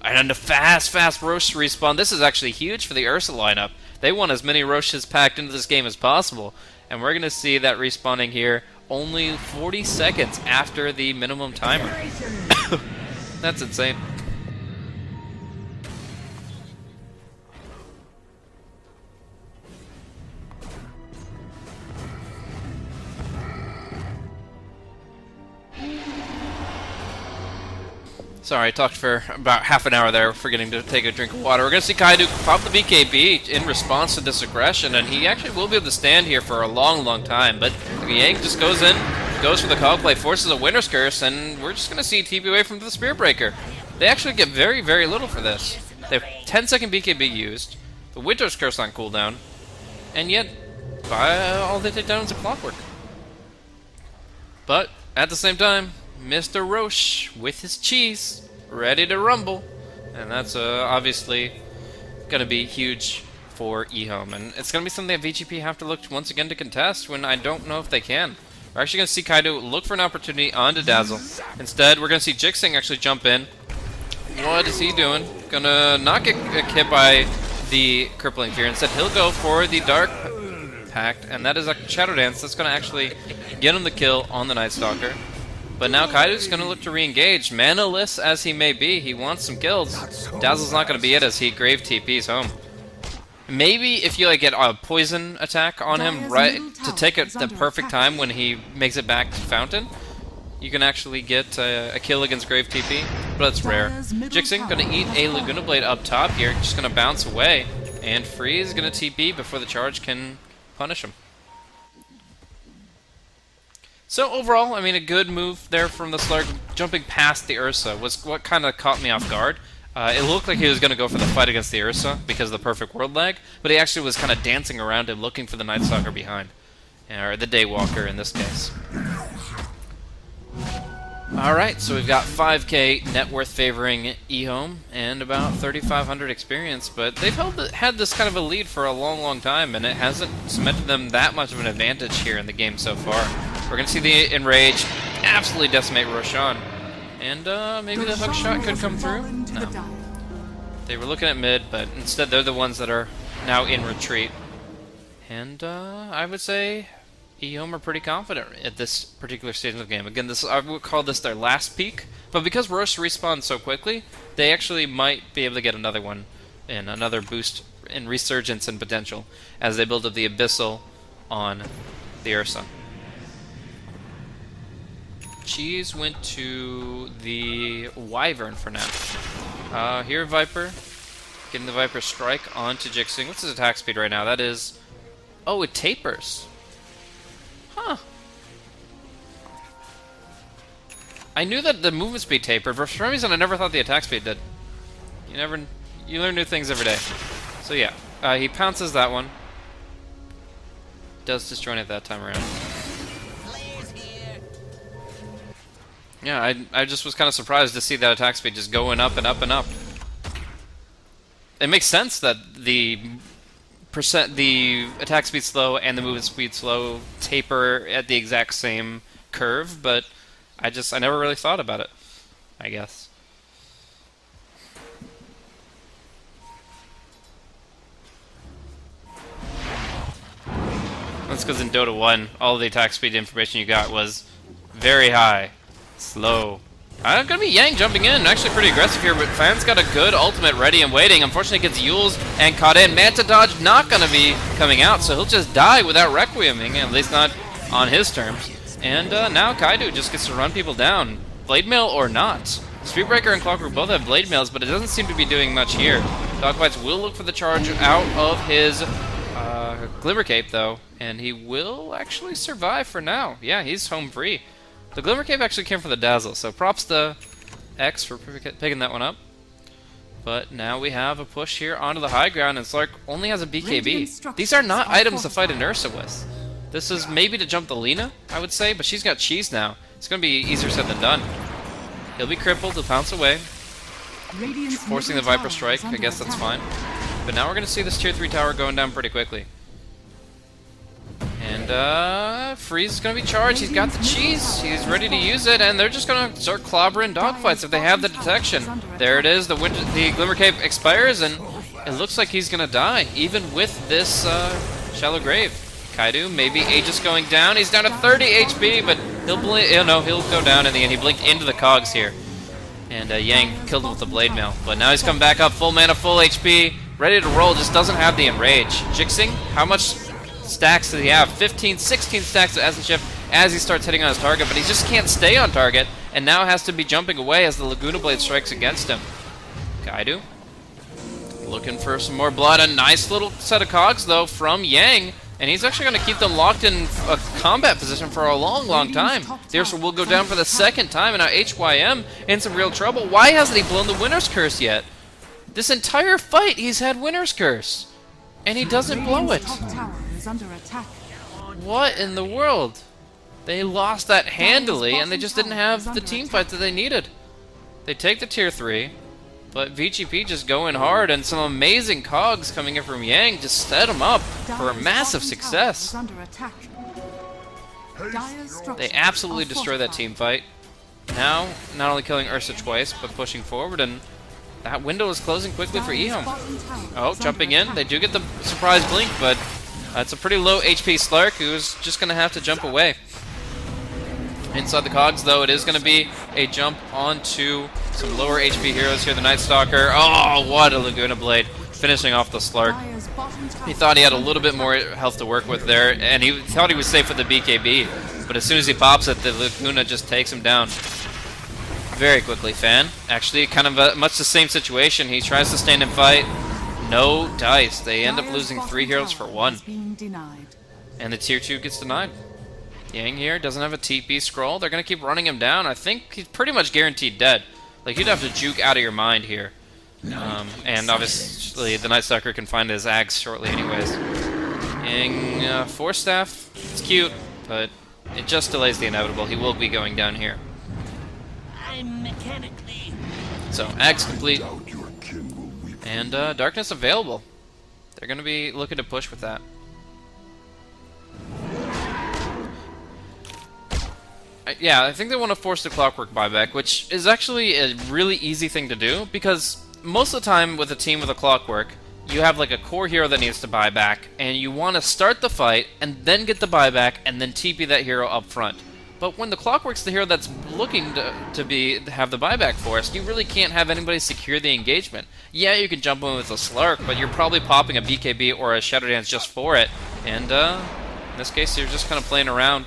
And a fast Roche respawn. This is actually huge for the Ursa lineup. They want as many Roches packed into this game as possible. And we're going to see that respawning here only 40 seconds after the minimum timer. That's insane. Sorry, I talked for about half an hour there, forgetting to take a drink of water. We're going to see Kaidu pop the VG.P in response to this aggression, and he actually will be able to stand here for a long time. But Yang just goes in, goes for the call play, forces a Winter's Curse, and we're just going to see TP away from the Spirit Breaker. They actually get very little for this. They have 10-second BKB used, the Winter's Curse on cooldown, and yet all they take down is a Clockwork. But at the same time, Mr. Roche with his cheese, ready to rumble. And that's obviously going to be huge for EHOME. And it's going to be something that VG.P have to look once again to contest when I don't know if they can. We're actually going to see Kaido look for an opportunity onto Dazzle. Instead, we're going to see Jixing actually jump in. What is he doing? Gonna not get hit by the Crippling Fear. Instead, he'll go for the Dark Pact. And that is a Shadow Dance that's going to actually get him the kill on the Night Stalker. But now Kaido's going to look to re-engage. Mana-less as he may be, he wants some kills. Dazzle's not going to be it as he Grave TP's home. Maybe if you get a poison attack on him right to take it the perfect time when he makes it back to Fountain, you can actually get a kill against Grave TP, but it's rare. Jixing going to eat a Laguna Blade up top here, just going to bounce away, and Freeze going to TP before the charge can punish him. So overall, I mean, a good move there from the Slark. Jumping past the Ursa was what kind of caught me off guard. It looked like he was going to go for the fight against the Ursa because of the perfect world lag, but he actually was kind of dancing around him looking for the Night Stalker behind. Or the Daywalker in this case. Alright, so we've got 5k net worth favoring EHOME and about 3,500 experience, but they've had this kind of a lead for a long time, and it hasn't cemented them that much of an advantage here in the game so far. We're going to see the Enrage absolutely decimate Roshan, and maybe the hook shot could come through? No. They were looking at mid, but instead they're the ones that are now in retreat. And I would say EHOME are pretty confident at this particular stage of the game. Again, I would call this their last peak, but because Roche respawns so quickly, they actually might be able to get another one, and another boost in resurgence and potential, as they build up the Abyssal on the Ursa. Cheese went to the Wyvern for now. Here Viper, getting the Viper Strike onto Jixing. What's his attack speed right now? That is... oh, it tapers. Huh. I knew that the movement speed tapered, but for some reason I never thought the attack speed did. You learn new things every day. So yeah, he pounces that one. does disjoint it that time around. Flare's here. Yeah, I just was kind of surprised to see that attack speed just going up and up and up. It makes sense that the attack speed slow and the movement speed slow taper at the exact same curve, but I never really thought about it, I guess. That's because in Dota 1, all the attack speed information you got was very high, slow. I'm gonna be Yang jumping in, actually pretty aggressive here, but Fan's got a good ultimate ready and waiting. Unfortunately, gets Yules and caught in. Manta Dodge not gonna be coming out, so he'll just die without Requieming, at least not on his terms. And now Kaido just gets to run people down, Blade Mail or not. Speedbreaker and Clockwork both have Blade Mails, but it doesn't seem to be doing much here. Dogfights will look for the charge out of his Glimmer Cape, though, and he will actually survive for now. Yeah, he's home free. The Glimmer Cape actually came from the Dazzle, so props to X for picking that one up. But now we have a push here onto the high ground, and Slark only has a BKB. These are not items to fight an Ursa with. This is maybe to jump the Lina, I would say, but she's got cheese now. It's going to be easier said than done. He'll be crippled, he'll pounce away. Forcing the Viper Strike, I guess that's fine. But now we're going to see this tier 3 tower going down pretty quickly. And Freeze is going to be charged. He's got the cheese. He's ready to use it, and they're just going to start clobbering dogfights if they have the detection. There it is. The Glimmer Cape expires, and it looks like he's going to die, even with this shallow grave. Kaido, maybe Aegis going down. He's down to 30 HP, but he'll go down in the end. He blinked into the cogs here. And Yang killed him with the Blade Mail. But now he's come back up, full mana, full HP, ready to roll, just doesn't have the Enrage. Jixing, how much stacks does he have? 15, 16 stacks of Essence Shift as he starts hitting on his target, but he just can't stay on target, and now has to be jumping away as the Laguna Blade strikes against him. Kaido, looking for some more blood. A nice little set of cogs, though, from Yang. And he's actually going to keep them locked in a combat position for a long, long time. The Ursa will go down for the second time, and now HYM in some real trouble. Why hasn't he blown the Winner's Curse yet? This entire fight, he's had Winner's Curse. And he doesn't blow it. What in the world? They lost that handily, and they just didn't have the team fight that they needed. They take the tier 3. But VG.P just going hard, and some amazing cogs coming in from Yang just set him up for a massive success. They absolutely destroy that team fight. Now, not only killing Ursa twice, but pushing forward, and that window is closing quickly for EHOME. Oh, jumping in. They do get the surprise blink, but it's a pretty low HP Slark who's just going to have to jump away. Inside the cogs, though, it is going to be a jump onto some lower HP heroes here. The Night Stalker. Oh, what a Laguna Blade. Finishing off the Slark. He thought he had a little bit more health to work with there, and he thought he was safe with the BKB. But as soon as he pops it, the Laguna just takes him down very quickly. Fan, actually, kind of much the same situation. He tries to stand and fight. No dice. They end up losing 3 heroes for 1. And the tier 2 gets denied. Yang here doesn't have a TP scroll. They're going to keep running him down. I think he's pretty much guaranteed dead. Like, you'd have to juke out of your mind here. And obviously, the Night Stalker can find his axe shortly anyways. Yang, Force Staff, it's cute, but it just delays the inevitable. He will be going down here. I'm mechanically. So, axe complete. And Darkness available. They're going to be looking to push with that. Yeah, I think they want to force the Clockwork buyback, which is actually a really easy thing to do, because most of the time with a team with a Clockwork, you have like a core hero that needs to buy back, and you want to start the fight, and then get the buyback, and then TP that hero up front. But when the Clockwork's the hero that's looking to have the buyback for us, you really can't have anybody secure the engagement. Yeah, you can jump in with a Slark, but you're probably popping a BKB or a Shadow Dance just for it, and in this case, you're just kind of playing around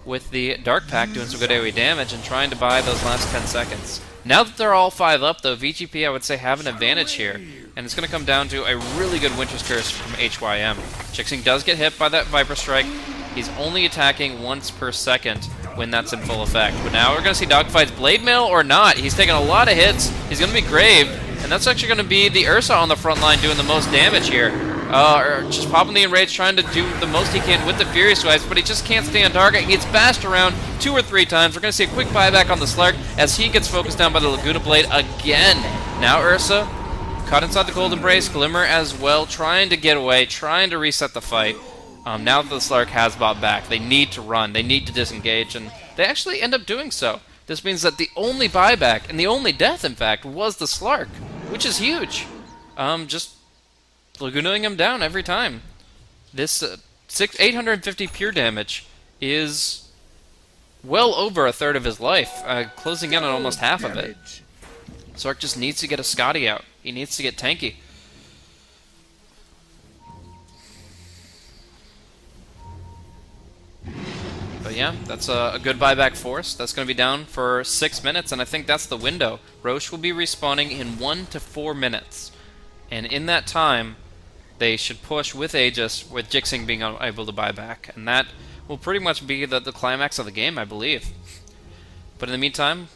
with the Dark Pack, doing some good AoE damage and trying to buy those last 10 seconds. Now that they're all 5 up, though, VG.P, I would say, have an advantage here. And it's going to come down to a really good Winter's Curse from HYM. Jixing does get hit by that Viper Strike. He's only attacking once per second when that's in full effect. But now we're going to see dogfights, Blade Mail or not. He's taking a lot of hits. He's going to be graved. And that's actually going to be the Ursa on the front line doing the most damage here. Or just popping the Enrage, trying to do the most he can with the Fury Swipes, but he just can't stay on target. He gets bashed around 2 or 3 times. We're going to see a quick buyback on the Slark as he gets focused down by the Laguna Blade again. Now Ursa, caught inside the Cold Embrace, Glimmer as well, trying to get away, trying to reset the fight. Now that the Slark has bought back, they need to run, they need to disengage, and they actually end up doing so. This means that the only buyback, and the only death, in fact, was the Slark, which is huge. Just Lagunaing him down every time. This 850 pure damage is well over a third of his life, closing in on almost half of it. Slark just needs to get a Scotty out. He needs to get tanky. But yeah, that's a good buyback force. That's going to be down for 6 minutes, and I think that's the window. Roche will be respawning in 1 to 4 minutes. And in that time, they should push with Aegis, with Jixing being able to buy back. And that will pretty much be the climax of the game, I believe. But in the meantime,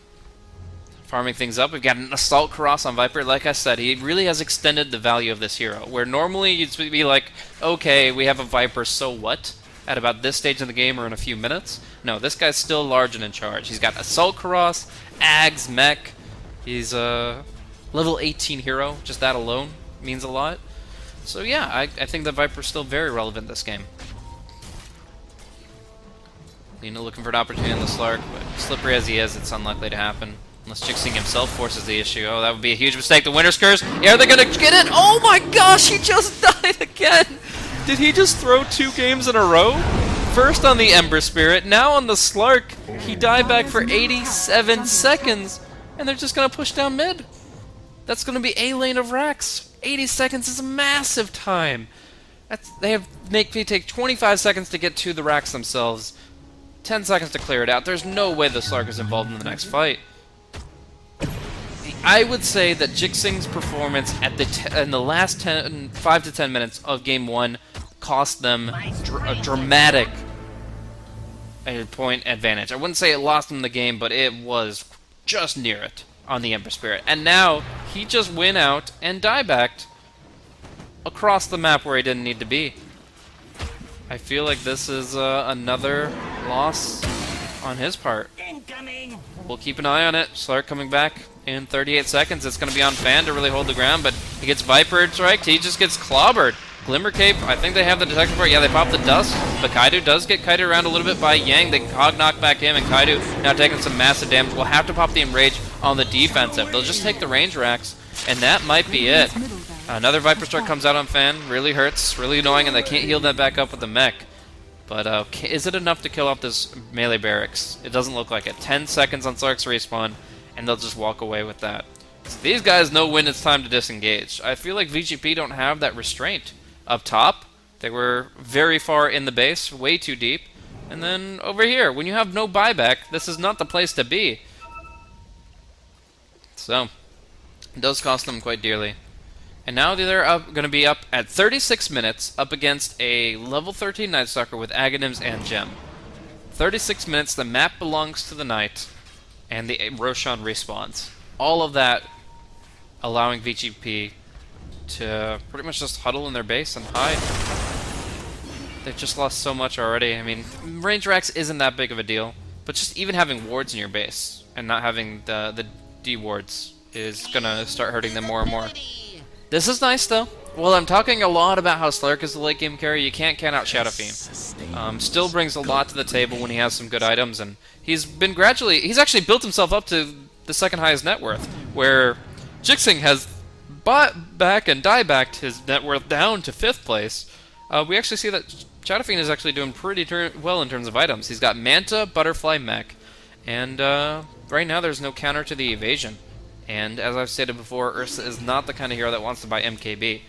farming things up, we've got an Assault Cross on Viper. Like I said, he really has extended the value of this hero. Where normally you'd be like, okay, we have a Viper, so what? At about this stage in the game or in a few minutes. No, this guy's still large and in charge. He's got Assault Cross, Ags, Mech. He's a level 18 hero. Just that alone means a lot. So yeah, I think the Viper's still very relevant this game. Lina looking for an opportunity in the Slark, but slippery as he is, it's unlikely to happen. Unless Jixing himself forces the issue. Oh, that would be a huge mistake. The Winter's Curse. Yeah, are they going to get it? Oh my gosh, he just died again! Did he just throw 2 games in a row? First on the Ember Spirit, now on the Slark. He died back for 87 seconds, and they're just going to push down mid. That's going to be a lane of Rax. 80 seconds is a massive time. They make me take 25 seconds to get to the Rax themselves. 10 seconds to clear it out. There's no way the Slark is involved in the next fight. I would say that Jixing's performance at in the last 5 to 10 minutes of Game 1 cost them a dramatic point advantage. I wouldn't say it lost them the game, but it was just near it on the Ember Spirit. And now, he just went out and diebacked across the map where he didn't need to be. I feel like this is another loss on his part. Incoming. We'll keep an eye on it. Slark coming back in 38 seconds. It's going to be on Fan to really hold the ground, but he gets Viper striked. He just gets clobbered. Glimmer Cape, I think they have the detector for it. Yeah, they pop the dust, but Kaido does get kited around a little bit by Yang. They hog knock back him, and Kaido now taking some massive damage. We'll have to pop the Enrage on the defensive. They'll just take the range racks, and that might be it. Another Viper Strike comes out on Fan. Really hurts, really annoying, and they can't heal that back up with the mech. But is it enough to kill off this melee barracks? It doesn't look like it. 10 seconds on Slark's respawn, and they'll just walk away with that. So these guys know when it's time to disengage. I feel like VG.P don't have that restraint. Up top, they were very far in the base, way too deep. And then over here, when you have no buyback, this is not the place to be. So, it does cost them quite dearly. And now they're going to be up at 36 minutes, up against a level 13 Night Stalker with Aghanims and Gem. 36 minutes, the map belongs to the Knight, and the Roshan respawns. All of that allowing VG.P to pretty much just huddle in their base and hide. They've just lost so much already. I mean, range racks isn't that big of a deal, but just even having wards in your base and not having the D wards is gonna start hurting them more and more. This is nice though. Well, I'm talking a lot about how Slark is the late game carry. You can't count out Shadow Fiend. Still brings a lot to the table when he has some good items, and he's actually built himself up to the second highest net worth, where Jixing has bought back and diebacked his net worth down to 5th place. We actually see that Shadow Fiend is actually doing pretty well in terms of items. He's got Manta, Butterfly, Mech, and right now there's no counter to the evasion. And as I've stated before, Ursa is not the kind of hero that wants to buy MKB.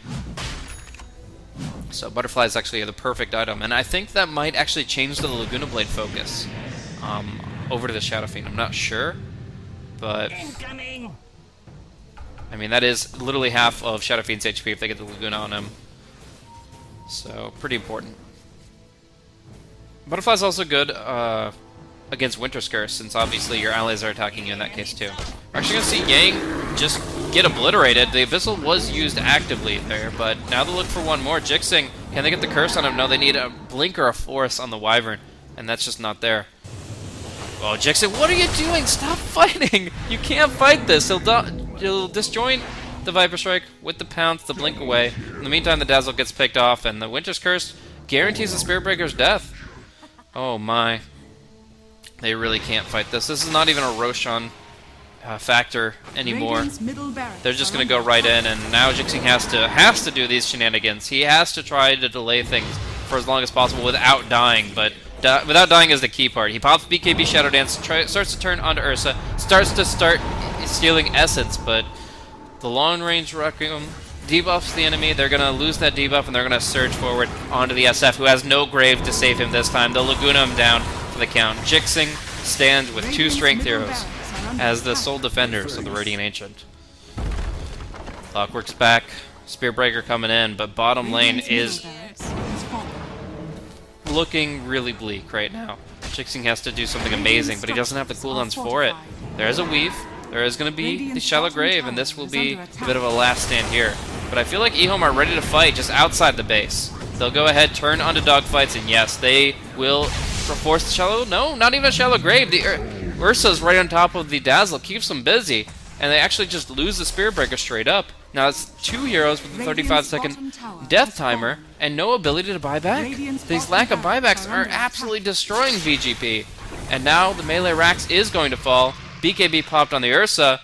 So Butterfly is actually the perfect item, and I think that might actually change the Laguna Blade focus over to the Shadow Fiend. I'm not sure, but Incoming. I mean, that is literally half of Shadow Fiend's HP if they get the Laguna on him. So, pretty important. Butterfly's also good against Winter's Curse, since obviously your allies are attacking you in that case too. We're actually going to see Yang just get obliterated. The Abyssal was used actively there, but now they'll look for one more. Jixing, can they get the curse on him? No, they need a blink or a force on the Wyvern, and that's just not there. Oh, Jixing, what are you doing? Stop fighting! You can't fight this. He'll disjoint the Viper Strike with the pounce, the blink away. In the meantime, the Dazzle gets picked off, and the Winter's Curse guarantees the Spirit Breaker's death. Oh my. They really can't fight this. This is not even a Roshan factor anymore. They're just going to go right in, and now Jixing has to do these shenanigans. He has to try to delay things for as long as possible without dying, but without dying is the key part. He pops BKB Shadow Dance, starts to turn onto Ursa, starts stealing Essence, but the long range Requiem debuffs the enemy. They're going to lose that debuff, and they're going to surge forward onto the SF, who has no grave to save him this time. They'll Laguna him down for the count. Jixing stands with 2 strength heroes as the sole defenders of the Radiant Ancient. Clockwork's back, Spear Breaker coming in, but bottom lane is looking really bleak right now. Jixing has to do something amazing, but he doesn't have the cooldowns for it. There is a weave, there is going to be the Shallow Grave, and this will be a bit of a last stand here. But I feel like EHOME are ready to fight just outside the base. They'll go ahead, turn onto dogfights, and yes, they will force the Shallow... No, not even a Shallow Grave. The Ursa's right on top of the Dazzle, keeps them busy, and they actually just lose the Spirit Breaker straight up. Now it's 2 heroes with a 35-second death timer and no ability to buy back. These lack of buybacks are absolutely destroying VG.P. And now the melee Rax is going to fall. BKB popped on the Ursa,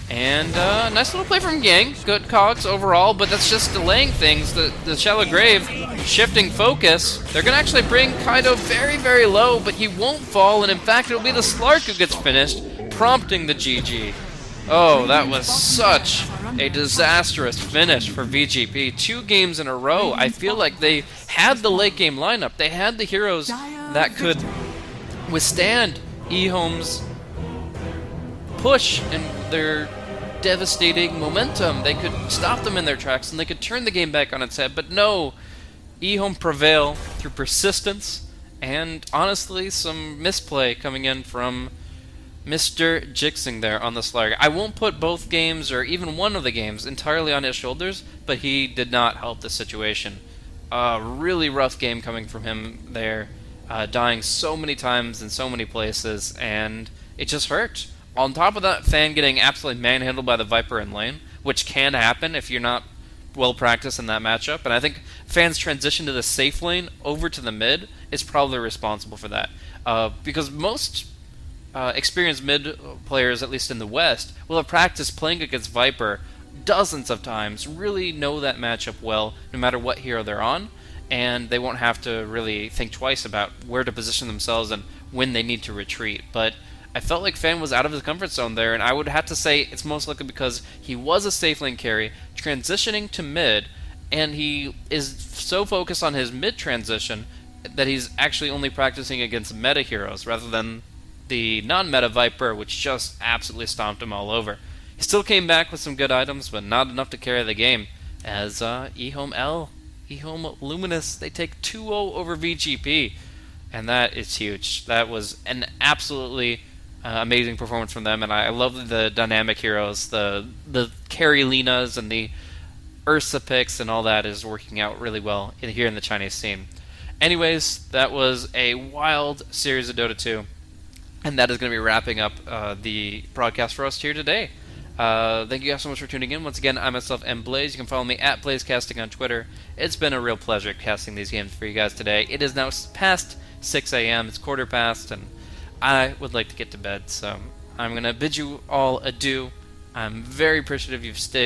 and nice little play from Yang. Good cogs overall, but that's just delaying things. The Shallow Grave shifting focus. They're going to actually bring Kaido very, very low, but he won't fall, and in fact it'll be the Slark who gets finished, prompting the GG. Oh, that was such a disastrous finish for VG.P. 2 games in a row. I feel like they had the late game lineup. They had the heroes that could withstand EHOME's push and their devastating momentum. They could stop them in their tracks and they could turn the game back on its head. But no, EHOME prevail through persistence and honestly some misplay coming in from Mr. Jixing there on the Slark. I won't put both games, or even one of the games, entirely on his shoulders, but he did not help the situation. Really rough game coming from him there, dying so many times in so many places, and it just hurt. On top of that, Fan getting absolutely manhandled by the Viper in lane, which can happen if you're not well practiced in that matchup, and I think Fan's transition to the safe lane over to the mid is probably responsible for that. Because most experienced mid players, at least in the West, will have practiced playing against Viper dozens of times, really know that matchup well, no matter what hero they're on, and they won't have to really think twice about where to position themselves and when they need to retreat. But I felt like Fan was out of his comfort zone there, and I would have to say it's most likely because he was a safe lane carry, transitioning to mid, and he is so focused on his mid transition that he's actually only practicing against meta heroes rather than the non-meta Viper, which just absolutely stomped him all over. He still came back with some good items, but not enough to carry the game, as EHOME.L, EHOME Luminous, they take 2-0 over VG.P, and that is huge. That was an absolutely amazing performance from them, and I love the dynamic heroes, the carry Linas and the Ursa picks and all that is working out really well here in the Chinese scene. Anyways, that was a wild series of Dota 2. And that is going to be wrapping up the broadcast for us here today. Thank you guys so much for tuning in. Once again, I myself am Blaze. You can follow me at BlazeCasting on Twitter. It's been a real pleasure casting these games for you guys today. It is now past 6 a.m. It's quarter past, and I would like to get to bed. So I'm going to bid you all adieu. I'm very appreciative you've stayed.